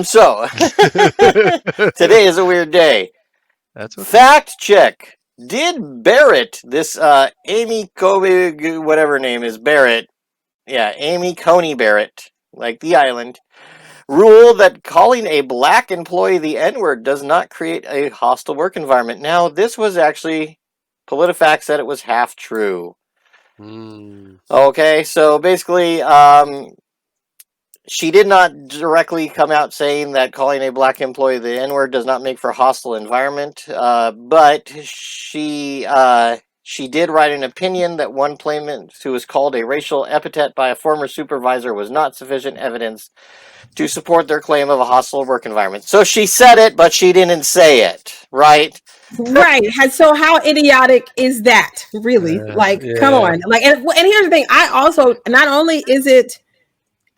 So today is a weird day. That's okay. Fact check. Did Barrett, this Amy Kobe, whatever her name is, Barrett, yeah, Amy Coney Barrett, like the island, rule that calling a black employee the N-word does not create a hostile work environment? Now, this was actually, PolitiFact said it was half true. Mm. Okay, so basically, she did not directly come out saying that calling a black employee the N-word does not make for a hostile environment, but she did write an opinion that one claimant who was called a racial epithet by a former supervisor was not sufficient evidence to support their claim of a hostile work environment. So she said it, but she didn't say it, right? Right. So how idiotic is that? Really? Like, come Yeah. on. Like, and here's the thing. I also, not only is it,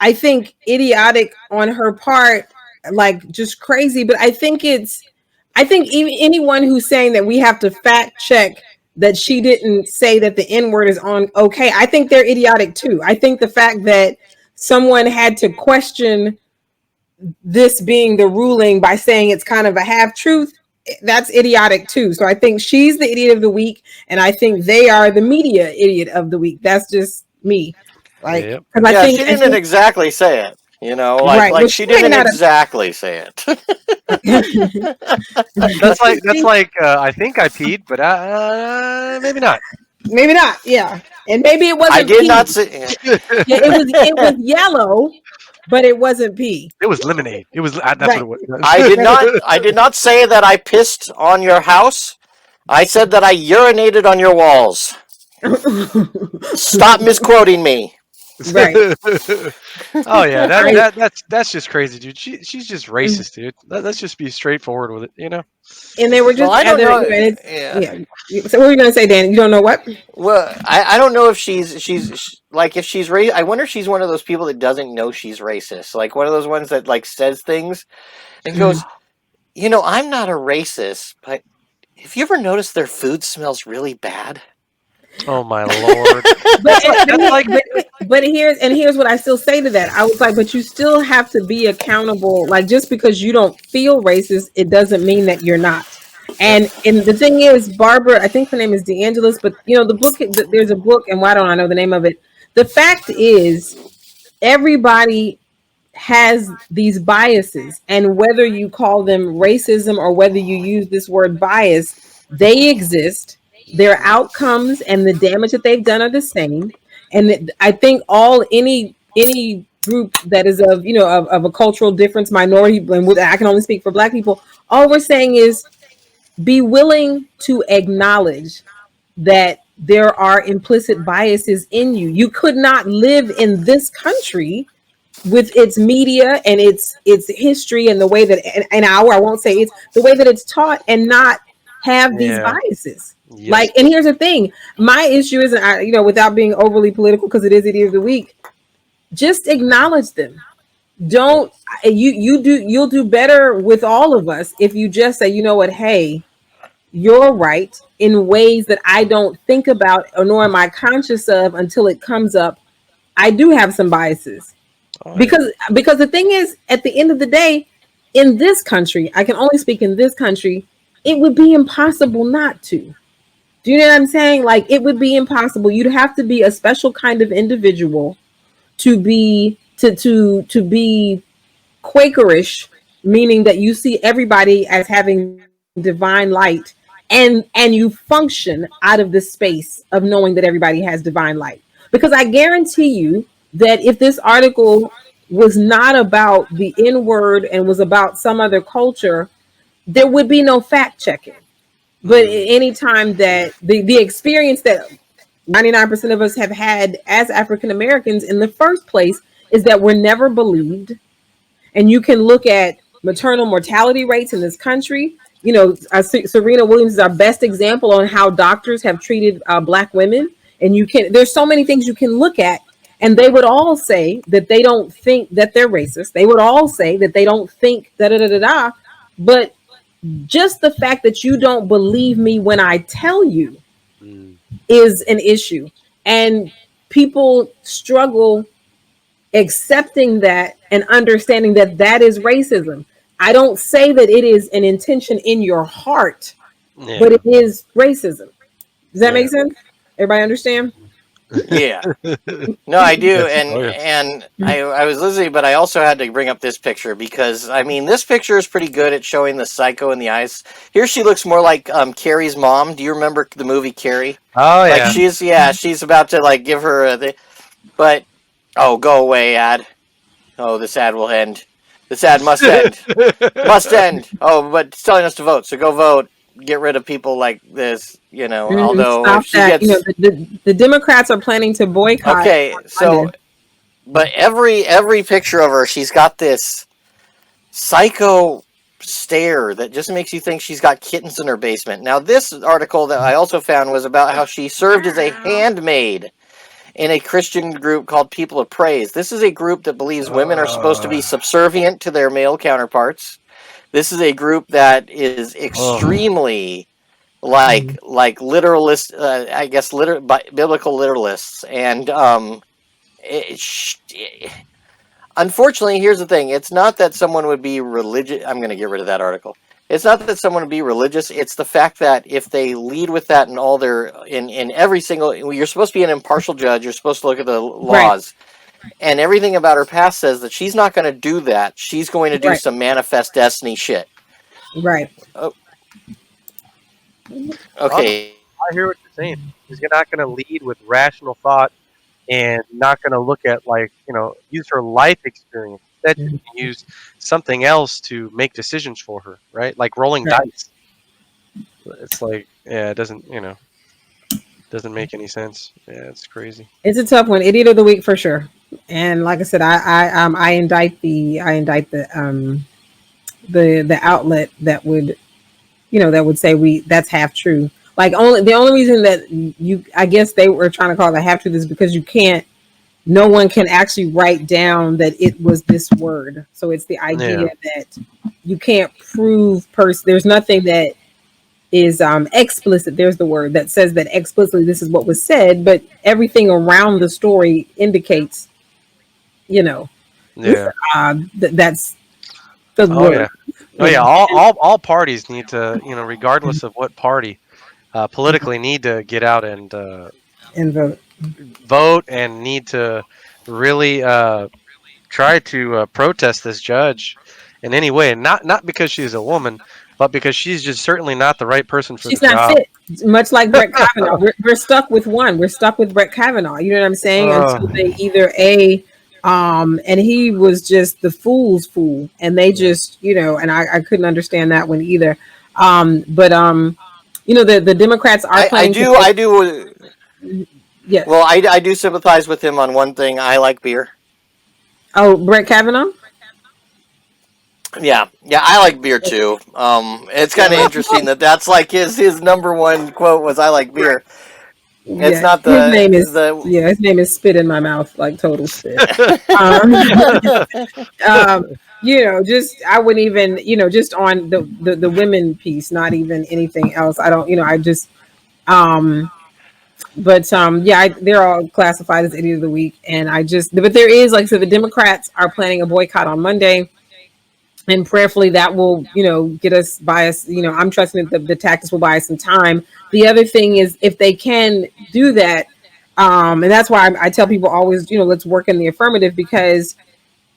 I think, idiotic on her part, like just crazy, but I think even anyone who's saying that we have to fact check that she didn't say that the N word is on okay, I think they're idiotic too. I think the fact that someone had to question this being the ruling by saying it's kind of a half truth, that's idiotic too. So I think she's the idiot of the week, and I think they are the media idiot of the week. That's just me. Like, Yep. because Yeah, she I didn't think exactly say it. You know, like right. Well, like she she may didn't not exactly say it. have. That's like I think I peed, but maybe not. Maybe not. Yeah, and maybe it I wasn't did not pee. say. Yeah, it was yellow, but it wasn't pee. It was lemonade. It was that's what Right. it I did was. not. I did not say that I pissed on your house. I said that I urinated on your walls. Stop misquoting me. Right. Oh yeah, I that's just crazy, dude. She's just racist, dude. Let's just be straightforward with it. and they were Well, just I don't other. know. And it's Yeah. yeah. So what were you gonna say, Dan? You don't know what? Well, I don't know if like if she's I wonder if she's one of those people that doesn't know she's racist. Like one of those ones that like says things and goes, I'm not a racist, but have you ever noticed their food smells really bad? Oh my lord. But That's like but here's what I still say to that. I was like, but you still have to be accountable. Like just because you don't feel racist, it doesn't mean that you're not. Yep. And the thing is, Barbara, I think her name is DeAngelis, but the book. There's a book, and why don't I know the name of it? The fact is, everybody has these biases, and whether you call them racism or whether you use this word bias, they exist. Their outcomes and the damage that they've done are the same. And I think any group that is of of a cultural difference, minority, and I can only speak for Black people, all we're saying is be willing to acknowledge that there are implicit biases in you. You could not live in this country with its media and its history and the way that I won't say it's the way that it's taught and not have these yeah. biases. Yep. Like, and here's the thing, my issue isn't without being overly political, because it is idiot of the week, just acknowledge them. Don't you'll do better with all of us if you just say, you know what, hey, you're right in ways that I don't think about, or nor am I conscious of until it comes up. I do have some biases, Oh yeah. because the thing is, at the end of the day, in this country, I can only speak in this country, it would be impossible not to. Do you know what I'm saying? Like, it would be impossible. You'd have to be a special kind of individual to be Quakerish, meaning that you see everybody as having divine light, and you function out of the space of knowing that everybody has divine light. Because I guarantee you that if this article was not about the N word and was about some other culture, there would be no fact checking. But Mm. anytime that the experience that 99% of us have had as African Americans in the first place is that we're never believed. And you can look at maternal mortality rates in this country. Serena Williams is our best example on how doctors have treated Black women. And there's so many things you can look at, and they would all say that they don't think that they're racist. They would all say that they don't think da da da da da. But just the fact that you don't believe me when I tell you Mm. is an issue. And people struggle accepting that and understanding that that is racism. I don't say that it is an intention in your heart, Yeah. but it is racism. Does that Yeah. make sense? Everybody understand? Yeah. No, I do, Yes. and Oh, yes. and I was listening, but I also had to bring up this picture because I mean this picture is pretty good at showing the psycho in the eyes. Here she looks more like Carrie's mom. Do you remember the movie Carrie? Oh Like yeah. she's about to like give her but oh, go away, ad. Oh, this ad will end. This ad must end. Must end. Oh, but it's telling us to vote, so go vote. Get rid of people like this, you know. Although if Stop she that. gets The Democrats are planning to boycott okay, on so Monday. but every picture of her, she's got this psycho stare that just makes you think she's got kittens in her basement. Now, this article that I also found was about how she served as a handmaid in a Christian group called People of Praise. This is a group that believes women are supposed to be subservient to their male counterparts. This is a group that is Oh. extremely like literalist, I guess biblical literalists, and it, unfortunately, here's the thing. It's not that someone would be religious. I'm going to get rid of that article. It's not that someone would be religious. It's the fact that if they lead with that in all their in every single, you're supposed to be an impartial judge. You're supposed to look at the Right, laws, and everything about her past says that she's not going to do that. She's going to do right, some manifest destiny shit. right. Oh, Oh, no. okay. I hear what you're saying. She's not going to lead with rational thought and not going to look at use her life experience. Instead, she's Mhm. going to use something else to make decisions for her, right? Like rolling Right. dice. It's like, yeah, it doesn't make any sense. Yeah, it's crazy. It's a tough one. Idiot of the week for sure. And like I said, I indict the outlet that would, that would say that's half true. Like the only reason that I guess they were trying to call it half truth is because no one can actually write down that it was this word. So it's the Yeah, idea that you can't prove there's nothing that is explicit. There's the word that says that explicitly this is what was said, but everything around the story indicates, you know, yeah. that's the Oh word. yeah. Oh yeah. All parties need to, regardless of what party, politically need to get out and And vote. vote and need to really try to protest this judge in any way. Not because she's a woman, but because she's just certainly not the right person for the She's not job. fit. Much like Brett Kavanaugh, we're stuck with one. We're stuck with Brett Kavanaugh. You know what I'm saying? Until they either and he was just the fool's fool, and they Yeah. just, and I couldn't understand that one either. But the Democrats are I planning to do vote. I do Yes. well I do sympathize with him on one thing. I like beer. Oh, Brett Kavanaugh. Yeah, I like beer too. It's kind of interesting that that's like his number one quote was "I like beer." It's Yeah, not his name is the his name is spit in my mouth, like total spit. Um, just I wouldn't even, just on the women piece, not even anything else. I don't, I just um but yeah, they're all classified as idiot of the week, and but there is, like I said, the Democrats are planning a boycott on Monday, and prayerfully that will, get us by us. I'm trusting that the tactics will buy us some time. The other thing is, if they can do that, and that's why I tell people always, let's work in the affirmative, because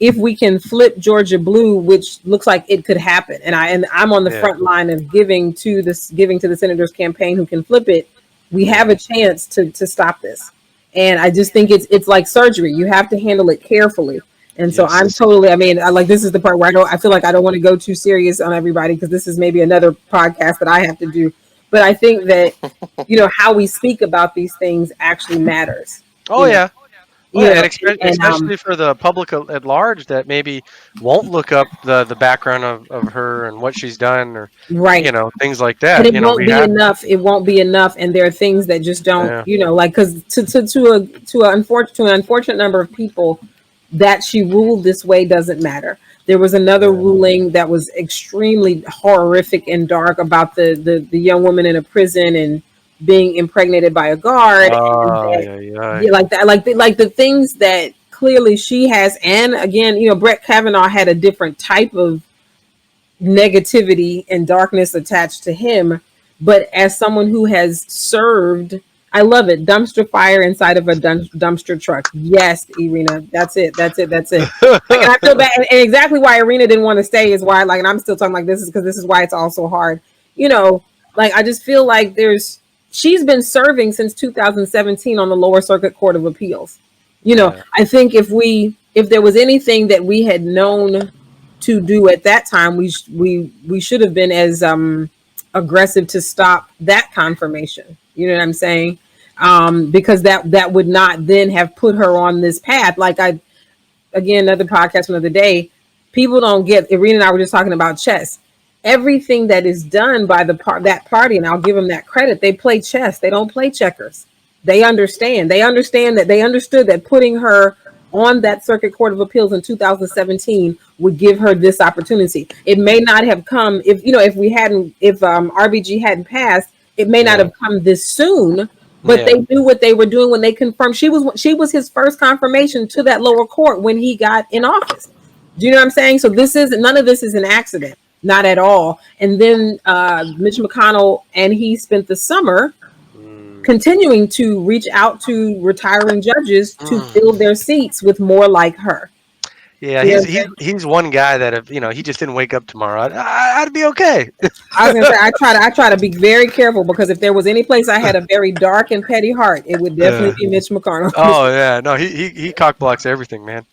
if we can flip Georgia blue, which looks like it could happen, and I'm on the Yeah. front line of giving to the senator's campaign who can flip it, we have a chance to stop this. And I just think it's like surgery. You have to handle it carefully. And so I'm Yes. totally, I mean, this is the part where I feel like I don't want to go too serious on everybody, because this is maybe another podcast that I have to do. But I think that, how we speak about these things actually matters. Oh yeah. Oh You yeah, know, and and especially for the public at large that maybe won't look up the background of her and what she's done, or right. things like And that. it won't We be had enough. It won't be enough. And there are things that just don't, yeah, like, because to an unfortunate number of people, that she ruled this way doesn't matter. There was another yeah. ruling that was extremely horrific and dark about the young woman in a prison and being impregnated by a guard. And Oh that, yeah, yeah. yeah, like that, like the things that clearly she has, and again, Brett Kavanaugh had a different type of negativity and darkness attached to him. But as someone who has served, I love it. Dumpster fire inside of a dumpster truck. Yes, Irina. That's it. That's it. That's it. Like, and I feel bad. And exactly why Irina didn't want to stay is why, like, and I'm still talking like this is because this is why it's all so hard. Like, I just feel like she's been serving since 2017 on the lower circuit court of appeals. Yeah. I think if there was anything that we had known to do at that time, we should have been as aggressive to stop that confirmation. You know what I'm saying? Because that would not then have put her on this path. Like, again, another podcast another day. People don't get. Irina and I were just talking about chess. Everything that is done by that party, and I'll give them that credit. They play chess. They don't play checkers. They understand. They understand that they understood that putting her on that Circuit Court of Appeals in 2017 would give her this opportunity. It may not have come if RBG hadn't passed. It may not have come this soon. But they knew what they were doing when they confirmed she was his first confirmation to that lower court when he got in office. Do you know what I'm saying? So none of this is an accident, not at all. And then Mitch McConnell and he spent the summer continuing to reach out to retiring judges to fill their seats with more like her. Yeah, he's one guy that if he just didn't wake up tomorrow, I'd be okay. I was gonna say I try to be very careful because if there was any place I had a very dark and petty heart, it would definitely be Mitch McConnell. Oh yeah, no, he cock blocks everything, man.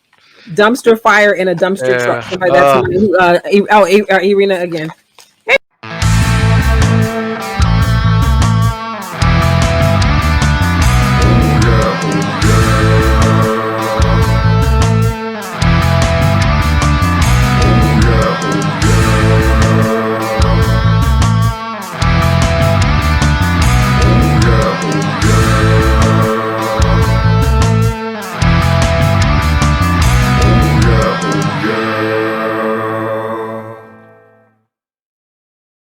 Dumpster fire in a dumpster truck. Somebody who, Irina again.